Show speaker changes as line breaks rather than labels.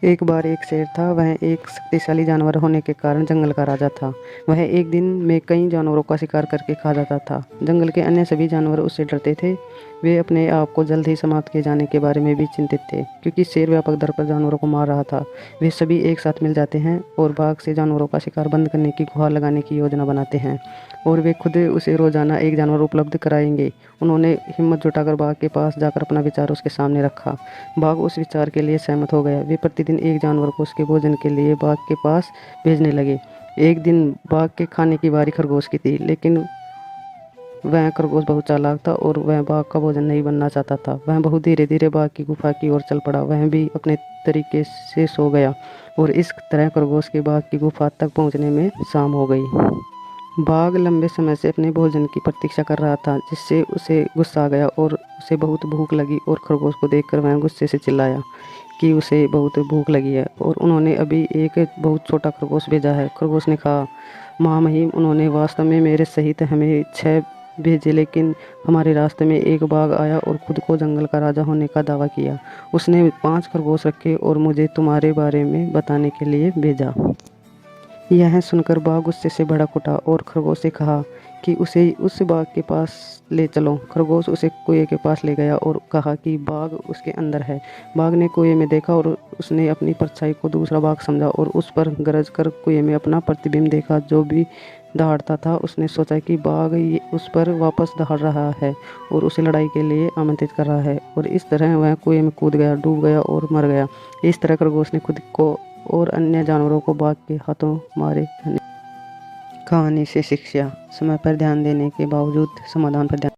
एक बार एक शेर था। वह एक शक्तिशाली जानवर होने के कारण जंगल का राजा था। वह एक दिन में कई जानवरों का शिकार करके खा जाता था। जंगल के अन्य सभी जानवर उससे डरते थे। वे अपने आप को जल्द ही समाप्त किए जाने के बारे में भी चिंतित थे, क्योंकि शेर व्यापक दर पर जानवरों को मार रहा था। वे सभी एक साथ मिल जाते हैं और बाघ से जानवरों का शिकार बंद करने की गुहार लगाने की योजना बनाते हैं, और वे खुद उसे रोजाना एक जानवर उपलब्ध कराएंगे। उन्होंने हिम्मत जुटाकर बाघ के पास जाकर अपना विचार उसके सामने रखा। बाघ उस विचार के लिए सहमत हो गया। वे प्रतिदिन एक जानवर को उसके भोजन के लिए बाघ के पास भेजने लगे। एक दिन बाघ के खाने की बारी खरगोश की थी, लेकिन वह खरगोश बहुत चालाक था और वह बाघ का भोजन नहीं बनना चाहता था। वह बहुत धीरे धीरे बाघ की गुफा की ओर चल पड़ा। वह भी अपने तरीके से सो गया और इस तरह खरगोश के बाघ की गुफा तक पहुंचने में शाम हो गई। बाघ लंबे समय से अपने भोजन की प्रतीक्षा कर रहा था, जिससे उसे गुस्सा आ गया और उसे बहुत भूख लगी। और खरगोश को देखकर वह गुस्से से चिल्लाया कि उसे बहुत भूख लगी है और उन्होंने अभी एक बहुत छोटा खरगोश भेजा है। खरगोश ने कहा, महामहिम, उन्होंने वास्तव में मेरे सहित हमें 6 भेजे, लेकिन हमारे रास्ते में एक बाघ आया और खुद को जंगल का राजा होने का दावा किया। उसने 5 खरगोश रखे और मुझे तुम्हारे बारे में बताने के लिए भेजा। यह सुनकर बाघ गुस्से से भड़क उठा और खरगोश से कहा कि उसे उस बाघ के पास ले चलो। खरगोश उसे कुएं के पास ले गया और कहा कि बाघ उसके अंदर है। बाघ ने कुएं में देखा और उसने अपनी परछाई को दूसरा बाघ समझा और उस पर गरज कर कुएं में अपना प्रतिबिंब देखा, जो भी दहाड़ता था। उसने सोचा कि बाघ उस पर वापस दहाड़ रहा है और उसे लड़ाई के लिए आमंत्रित कर रहा है, और इस तरह वह कुएं में कूद गया, डूब गया और मर गया। इस तरह खरगोश ने खुद को और अन्य जानवरों को बाघ के हाथों मारे जाने। कहानी से शिक्षा: समय पर ध्यान देने के बावजूद समाधान पर ध्यान